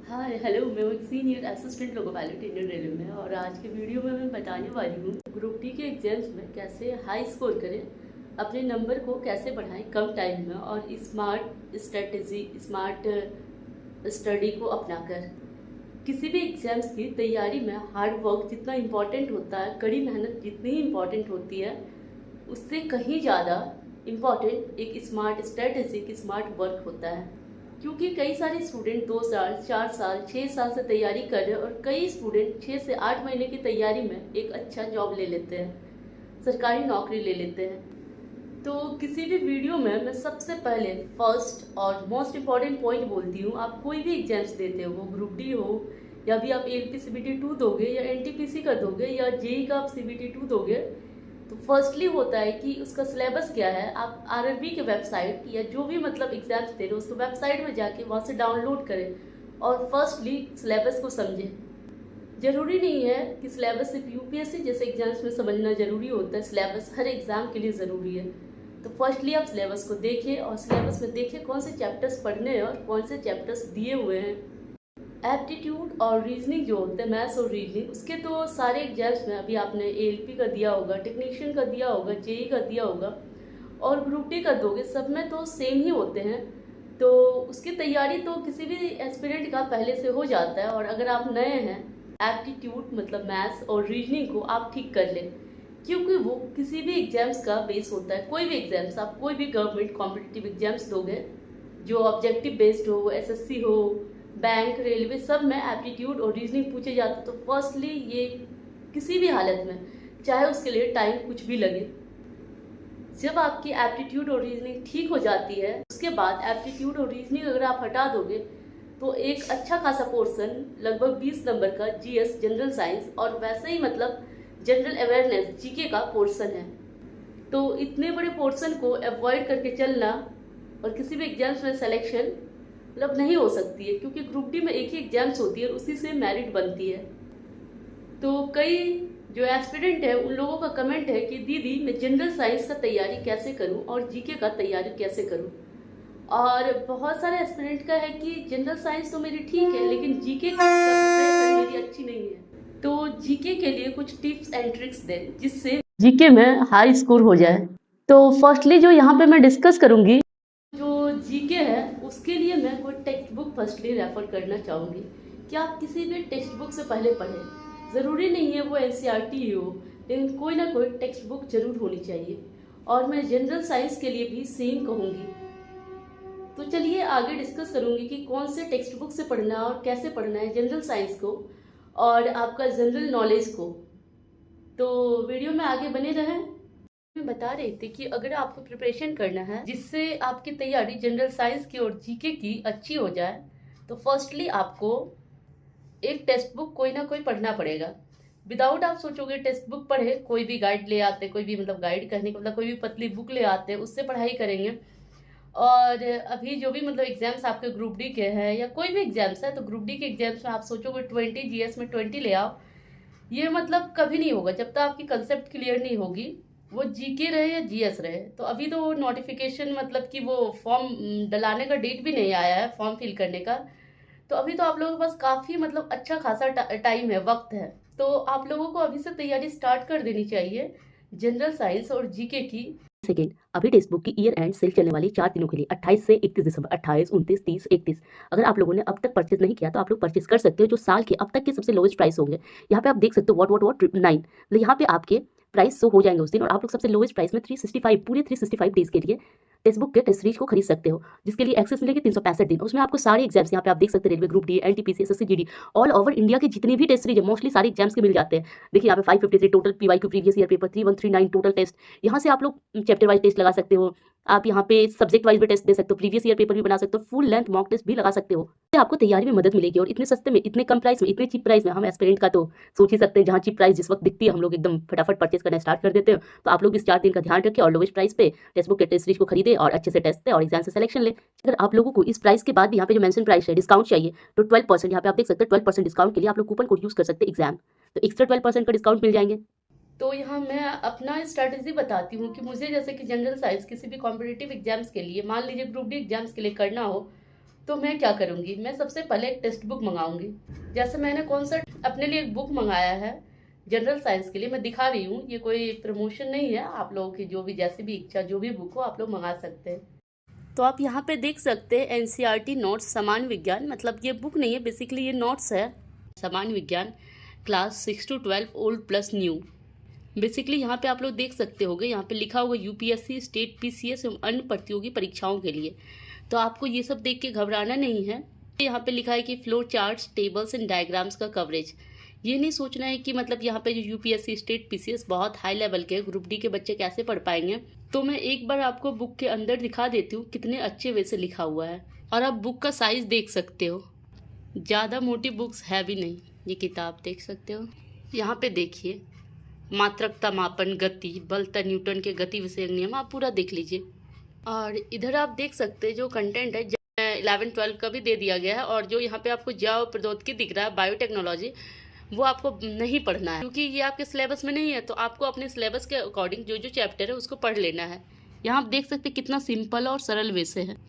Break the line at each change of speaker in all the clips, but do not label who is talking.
Hi hello, मैं एक senior assistant loco pilot Indian railway में। और आज के वीडियो में मैं बताने वाली हूँ ग्रुप डी के एग्जाम्स में कैसे हाई स्कोर करें, अपने नंबर को कैसे बढ़ाएं कम टाइम में और स्मार्ट स्ट्रेटजी स्मार्ट स्टडी को अपनाकर। किसी भी एग्जाम्स की तैयारी में हार्ड वर्क जितना इम्पोर्टेंट होता है, कड़ी मेहनत जितनी ही इम्पोर्टेंट होती है, उससे कहीं ज़्यादा इम्पॉर्टेंट एक स्मार्ट स्ट्रेटजी एक स्मार्ट वर्क होता है। क्योंकि कई सारे स्टूडेंट 2 साल 4 साल 6 साल से तैयारी कर रहे हैं और कई स्टूडेंट 6 से 8 महीने की तैयारी में एक अच्छा जॉब ले लेते हैं, सरकारी नौकरी ले लेते हैं। तो किसी भी वीडियो में मैं सबसे पहले फर्स्ट और मोस्ट इम्पॉर्टेंट पॉइंट बोलती हूँ। आप कोई भी एग्जाम्स देते हो, ग्रुप डी हो या भी आप एलपी सीबीटी 2 दोगे या एनटीपीसी का दोगे या जेई का आप सीबीटी 2 दोगे, तो फर्स्टली होता है कि उसका सिलेबस क्या है। आप आरआरबी के वेबसाइट या जो भी मतलब एग्जाम्स दे रहे हो उसको वेबसाइट में जाके वहाँ से डाउनलोड करें और फर्स्टली सिलेबस को समझें। जरूरी नहीं है कि सिलेबस सिर्फ यूपीएससी जैसे एग्जाम्स में समझना जरूरी होता है, सिलेबस हर एग्जाम के लिए ज़रूरी है। तो फर्स्टली आप सिलेबस को देखिए और सिलेबस में देखिए कौन से चैप्टर्स पढ़ने हैं और कौन से चैप्टर्स दिए हुए हैं। एप्टीट्यूड और रीजनिंग जो होते हैं, मैथ्स और रीजनिंग, उसके तो सारे एग्जाम्स में अभी आपने एएलपी का दिया होगा, टेक्नीशियन का दिया होगा, जेई का दिया होगा और ग्रुप डी का दोगे, सब में तो सेम ही होते हैं। तो उसकी तैयारी तो किसी भी एस्पिरेंट का पहले से हो जाता है। और अगर आप नए हैं, एप्टीट्यूड मतलब मैथ्स और रीजनिंग को आप ठीक कर लें, क्योंकि वो किसी भी एग्जाम्स का बेस होता है। कोई भी एग्जाम्स, आप कोई भी गवर्नमेंट कॉम्पिटिटिव एग्जाम्स दोगे जो ऑब्जेक्टिव बेस्ड हो, एसएससी हो, बैंक, रेलवे, सब में एप्टीट्यूड और रीजनिंग पूछे जाते। तो फर्स्टली ये किसी भी हालत में, चाहे उसके लिए टाइम कुछ भी लगे, जब आपकी एप्टीट्यूड और रीजनिंग ठीक हो जाती है, उसके बाद एप्टीट्यूड और रीजनिंग अगर आप हटा दोगे तो एक अच्छा खासा पोर्शन, लगभग 20 नंबर का जीएस जनरल साइंस और वैसे ही मतलब जनरल अवेयरनेस जीके का पोर्शन है। तो इतने बड़े पोर्शन को अवॉइड करके चलना और किसी भी एग्जाम्स में सिलेक्शन मतलब नहीं हो सकती है, क्योंकि ग्रुप डी में एक ही एग्जाम्स होती है और उसी से मेरिट बनती है। तो कई जो एस्पिरेंट है उन लोगों का कमेंट है कि दीदी मैं जनरल साइंस का तैयारी कैसे करूं और जीके का तैयारी कैसे करूं। और बहुत सारे एस्पिरेंट का है कि जनरल साइंस तो मेरी ठीक है लेकिन जीके की प्रिपरेशन मेरी अच्छी नहीं है। तो जीके के लिए कुछ टिप्स एंड ट्रिक्स दें जिससे जीके में हाई स्कोर हो जाए। तो फर्स्टली जो यहाँ पे मैं डिस्कस करूंगी, जो जीके है उसके लिए मैं कोई टेक्स्ट बुक फर्स्टली रेफर करना चाहूँगी कि आप किसी भी टेक्स्ट बुक से पहले पढ़ें। ज़रूरी नहीं है वो एनसीईआरटी ही हो, लेकिन कोई ना कोई टेक्स्ट बुक जरूर होनी चाहिए। और मैं जनरल साइंस के लिए भी सेम कहूँगी। तो चलिए आगे डिस्कस करूँगी कि कौन से टेक्स्ट बुक से पढ़ना है और कैसे पढ़ना है जनरल साइंस को और आपका जनरल नॉलेज को। तो वीडियो में आगे बने रहें। मैं बता रही थी कि अगर आपको प्रिपरेशन करना है जिससे आपकी तैयारी जनरल साइंस की और जीके की अच्छी हो जाए, तो फर्स्टली आपको एक टेक्स्ट बुक कोई ना कोई पढ़ना पड़ेगा। विदाउट आप सोचोगे टेक्स्ट बुक पढ़े, कोई भी गाइड ले आते, कोई भी मतलब गाइड कहने का मतलब कोई भी पतली बुक ले आते उससे पढ़ाई करेंगे। और अभी जो भी मतलब एग्जाम्स आपके ग्रुप डी के हैं या कोई भी एग्जाम्स है, तो ग्रुप डी के एग्जाम्स में आप सोचोगे 20, जीएस में 20 ले आओ, ये मतलब कभी नहीं होगा जब तक आपकी कंसेप्ट क्लियर नहीं होगी, वो जीके रहे या जीएस रहे। तो अभी तो नोटिफिकेशन मतलब कि वो फॉर्म डलाने का डेट भी नहीं आया है, फॉर्म फिल करने का। तो अभी तो आप लोगों के पास काफ़ी मतलब अच्छा खासा टाइम है, वक्त है। तो आप लोगों को अभी से तैयारी स्टार्ट कर देनी चाहिए जनरल साइंस और जीके की।
सेकेंड, अभी टेक्स्ट बुक की ईयर एंड सेल चलने वाली 4 दिनों के लिए 28 से 31 दिसंबर, 28, 29, 30, 31। अगर आप लोगों ने अब तक परचेज नहीं किया तो आप लोग परचेज कर सकते हो, जो साल के अब तक के सबसे लोएस्ट प्राइस होंगे। यहाँ पे आप देख सकते हो व्हाट 9, मतलब यहाँ पे आपके प्राइस शो हो जाएंगे उस दिन, और आप लोग सबसे लोएस्ट प्राइस में 365 पूरे 365 डेज के लिए टेक्स्ट बुक के टेस्ट सीरीज को खरीद सकते हो, जिसके लिए एक्सेस मिलेगी 365 दिन। उसमें आपको सारे एग्जाम्स यहाँ पे आप देख सकते हैं, railway group D, NTPC, SSC, GD, all over India के जितने भी टेस्ट सीरीज है मोस्टली सारे एग्जाम्स के मिल जाते हैं। देखिए यहाँ पे 553 total PYQ previous year paper 3139 total test. यहाँ से आप लोग चैप्टर वाइज टेस्ट लगा सकते हो, आप यहाँ पे सब्जेक्ट वाइज भी टेस्ट दे सकते हो, प्रीवियस ईयर पेपर भी बना सकते हो, फुल लेंथ मॉक टेस्ट भी लगा सकते हो। इससे आपको तैयारी में मदद मिलेगी। और इतने सस्ते में, इतने कम प्राइस में, इतने चीप प्राइस में, हम एस्पिरेंट का तो सोच ही सकते हैं। जहाँ चीप प्राइस जिस वक्त दिखती है हम लोग एकदम फटाफट परचेस करना स्टार्ट कर देते हैं। तो आप लोग इस 4 दिन का ध्यान रखें और लोवेस्ट प्राइस पे टेक्स्ट बुक के टेस्ट सीरीज को खरीदे और अच्छे से टेस्ट दें और एग्जाम से सिलेक्शन ले। अगर आप लोगों को इस प्राइस के बाद भी यहाँ पे जो मेंशन प्राइस है डिस्काउंट चाहिए, तो 12% यहाँ पे आप देख सकते हैं, 12% डिस्काउंट के लिए आप लोग कूपन कोड यूज कर सकते हैं एग्जाम, तो एक्स्ट्रा 12% का डिस्काउंट मिल जाएंगे।
तो यहाँ मैं अपना स्ट्रैटेजी बताती हूँ कि मुझे जैसे कि जनरल साइंस किसी भी कॉम्पिटिटिव एग्जाम्स के लिए, मान लीजिए ग्रुप डी एग्जाम्स के लिए करना हो, तो मैं क्या करूँगी, मैं सबसे पहले एक टेक्स्ट बुक मंगाऊंगी। जैसे मैंने कौन सा अपने लिए एक बुक मंगाया है जनरल साइंस के लिए, मैं दिखा रही हूँ, ये कोई प्रमोशन नहीं है, आप लोगों की जो भी जैसी भी इच्छा जो भी बुक हो आप लोग मंगा सकते हैं। तो आप यहाँ पे देख सकते हैं एनसीईआरटी नोट्स सामान्य विज्ञान, मतलब ये बुक नहीं है, बेसिकली ये नोट्स है। सामान्य विज्ञान class 6 to 12 old plus new. Basically यहाँ पे आप लोग देख सकते होंगे, यहाँ पे लिखा होगा यूपीएससी, स्टेट पीसीएस एवं अन्य प्रतियोगी परीक्षाओं के लिए। तो आपको ये सब देख के घबराना नहीं है। यहाँ पे लिखा है कि flow charts, tables and diagrams का कवरेज। ये नहीं सोचना है कि मतलब यहाँ पे जो यूपीएससी, स्टेट पीसीएस बहुत हाई लेवल के, ग्रुप डी के बच्चे कैसे पढ़ पाएंगे। तो मैं एक बार आपको बुक के अंदर दिखा देती हूँ कितने अच्छे वे से लिखा हुआ है। और आप बुक का साइज देख सकते हो, ज़्यादा मोटी बुक्स है भी नहीं। ये किताब देख सकते हो, यहाँ पे देखिए मात्रकता मापन, गति, बल तथा न्यूटन के गति विषयक नियम, आप पूरा देख लीजिए। और इधर आप देख सकते हैं जो कंटेंट है 11-12 का भी दे दिया गया है। और जो यहाँ पे आपको जैव प्रौद्योगिकी दिख रहा है, बायोटेक्नोलॉजी, वो आपको नहीं पढ़ना है क्योंकि ये आपके सिलेबस में नहीं है। तो आपको अपने सिलेबस के अकॉर्डिंग जो जो चैप्टर है उसको पढ़ लेना है। यहाँ आप देख सकते हैं कितना सिंपल और सरल वे से है।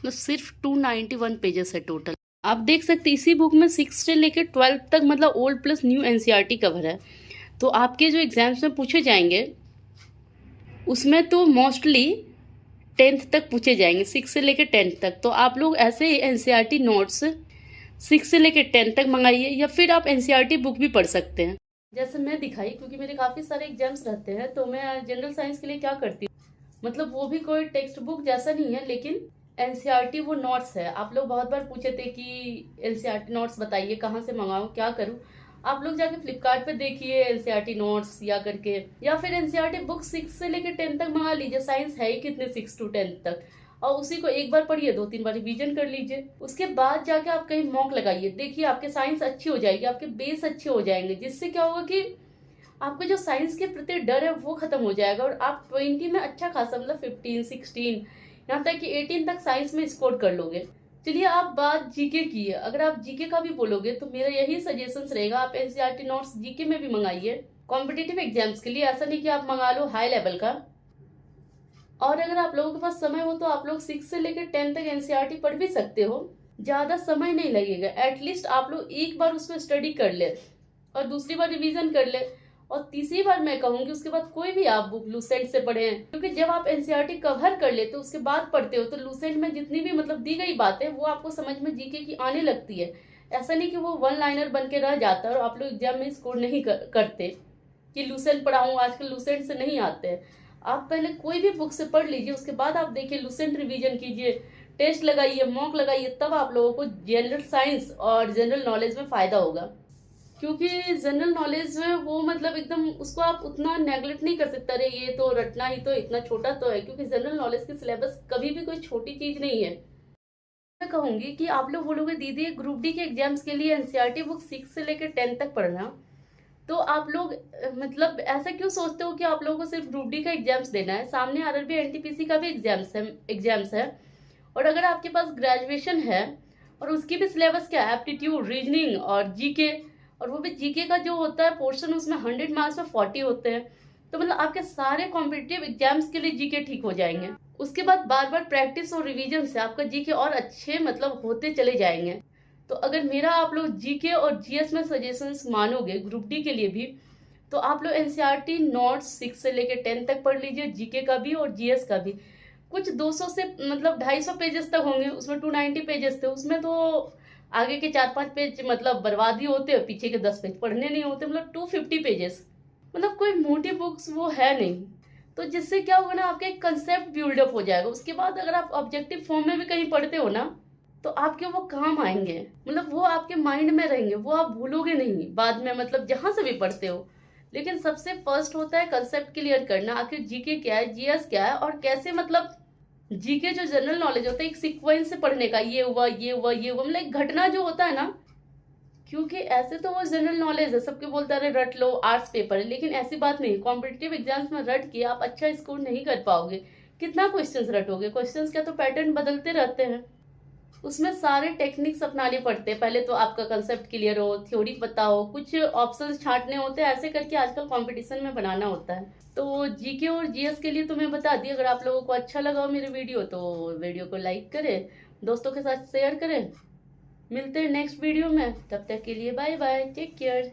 सिर्फ 291 पेजेस है टोटल। आप देख सकते हैं इसी बुक में 6 से लेकर 12 तक मतलब old plus new NCERT cover है। तो आपके जो एग्जाम्स में पूछे जाएंगे उसमें तो मोस्टली 10th तक पूछे जाएंगे, 6 से लेकर 10th तक। तो आप लोग ऐसे ही एनसीईआरटी नोट्स 6 से लेकर 10th तक मंगाइए, या फिर आप एनसीईआरटी बुक भी पढ़ सकते हैं। जैसे मैं दिखाई, क्योंकि मेरे काफ़ी सारे एग्जाम्स रहते हैं, तो मैं जनरल साइंस के लिए क्या करती हूँ, मतलब वो भी कोई टेक्स्ट बुक जैसा नहीं है, लेकिन एनसीईआरटी वो नोट्स है। आप लोग बहुत बार पूछे थे कि एनसीईआरटी नोट्स बताइए कहाँ से मंगाऊं, क्या करूं। आप लोग जाके फ्लिपकार्ट पे देखिए एनसीईआरटी नोट्स या करके, या फिर एनसीईआरटी बुक 6 से लेकर 10 तक मंगा लीजिए। साइंस है ही कितने 6 to 10 तक, और उसी को एक बार पढ़िए, 2-3 बार रिवीजन कर लीजिए। उसके बाद जाके आप कहीं मॉक लगाइए, देखिए आपके साइंस अच्छी हो जाएगी, आपके बेस अच्छे हो जाएंगे, जिससे क्या होगा कि आपको जो साइंस के प्रति डर है वो खत्म हो जाएगा, और आप 20 में अच्छा खासा मतलब 15, 16, यहाँ तक कि 18 तक साइंस में स्कोर कर लोगे। चलिए आप बात जीके की है, अगर आप जीके का भी बोलोगे तो मेरा यही सजेशंस रहेगा, आप एनसीईआरटी नोट्स जीके में भी मंगाइए कॉम्पिटिटिव एग्जाम्स के लिए। ऐसा नहीं कि आप मंगा लो हाई लेवल का। और अगर आप लोगों के पास समय हो तो आप लोग 6 से लेकर 10 तक एनसीईआरटी पढ़ भी सकते हो, ज़्यादा समय नहीं लगेगा। एटलीस्ट आप लोग एक बार उसमें स्टडी कर ले और दूसरी बार रिवीजन कर ले, और तीसरी बार मैं कहूँगी उसके बाद कोई भी आप बुक लूसेंट से पढ़ें, क्योंकि जब आप एनसीईआरटी कवर कर लेते हो उसके बाद पढ़ते हो तो लूसेंट में जितनी भी मतलब दी गई बातें वो आपको समझ में जीके की आने लगती है। ऐसा नहीं कि वो वन लाइनर बन के रह जाता है और आप लोग एग्जाम में स्कोर नहीं करते कि लूसेंट पढ़ाऊँ। आजकल लूसेंट से नहीं आते हैं। आप पहले कोई भी बुक से पढ़ लीजिए, उसके बाद आप देखिए लूसेंट रिविजन कीजिए, टेस्ट लगाइए, मॉक लगाइए, तब आप लोगों को जनरल साइंस और जनरल नॉलेज में फ़ायदा होगा। क्योंकि जनरल नॉलेज है वो मतलब एकदम उसको आप उतना नेगलेक्ट नहीं कर सकते, अरे ये तो रटना ही तो इतना छोटा तो है, क्योंकि जनरल नॉलेज की सिलेबस कभी भी कोई छोटी चीज़ नहीं है। मैं कहूँगी कि आप लोग बोलोगे दीदी ग्रुप डी के एग्जाम्स के लिए एनसीईआरटी बुक 6 से लेकर 10 तक पढ़ना, तो आप लोग मतलब ऐसा क्यों सोचते हो कि आप लोगों को सिर्फ ग्रुप डी का एग्जाम्स देना है? सामने आरआरबी एनटीपीसी का भी एग्जाम्स है। और अगर आपके पास ग्रेजुएशन है और उसकी भी सिलेबस क्या है, एप्टीट्यूड, रीजनिंग और जीके, और वो भी जीके का जो होता है पोर्शन उसमें 100 मार्क्स में 40 होते हैं, तो मतलब आपके सारे कॉम्पिटिटिव एग्जाम्स के लिए जीके ठीक हो जाएंगे। उसके बाद बार बार प्रैक्टिस और रिवीजन से आपका जीके और अच्छे मतलब होते चले जाएंगे। तो अगर मेरा आप लोग जीके और जीएस में सजेशंस मानोगे ग्रुप डी के लिए भी, तो आप लोग एनसीईआरटी नोट्स 6 से लेकर 10 तक पढ़ लीजिए, जीके का भी और जीएस का भी। कुछ 200 से मतलब 250 पेजेस तक होंगे, उसमें 290 पेजेस थे, उसमें तो आगे के 4-5 पेज मतलब बर्बाद ही होते हैं, पीछे के 10 पेज पढ़ने नहीं होते, मतलब 250 पेजेस, मतलब कोई मोटी बुक्स वो है नहीं। तो जिससे क्या होगा ना, आपका एक कंसेप्ट बिल्डअप हो जाएगा। उसके बाद अगर आप ऑब्जेक्टिव फॉर्म में भी कहीं पढ़ते हो ना, तो आपके वो काम आएंगे, मतलब वो आपके माइंड में रहेंगे, वो आप भूलोगे नहीं बाद में, मतलब जहां से भी पढ़ते हो। लेकिन सबसे फर्स्ट होता है कंसेप्ट क्लियर करना, आखिर जीके क्या है, जीएस क्या है, और कैसे मतलब जीके जो जनरल नॉलेज होता है एक सीक्वेंस से पढ़ने का, ये हुआ ये हुआ ये हुआ, मतलब एक घटना जो होता है ना, क्योंकि ऐसे तो वो जनरल नॉलेज है, सबके बोलता है रट लो, आर्ट्स पेपर है, लेकिन ऐसी बात नहीं। कॉम्पिटिटिव एग्जाम्स में रट के आप अच्छा स्कोर नहीं कर पाओगे। कितना क्वेश्चंस रटोगे, क्वेश्चंस का तो पैटर्न बदलते रहते हैं। उसमें सारे टेक्निक्स अपनाने पड़ते हैं। पहले तो आपका कंसेप्ट क्लियर हो, थ्योरी पता हो, कुछ ऑप्शंस छांटने होते हैं, ऐसे करके आजकल कंपटीशन में बनाना होता है। तो जीके और जीएस के लिए तो मैं बता दी। अगर आप लोगों को अच्छा लगा हो मेरे वीडियो तो वीडियो को लाइक करें, दोस्तों के साथ शेयर करें। मिलते हैं नेक्स्ट वीडियो में, तब तक के लिए बाय बाय, टेक केयर।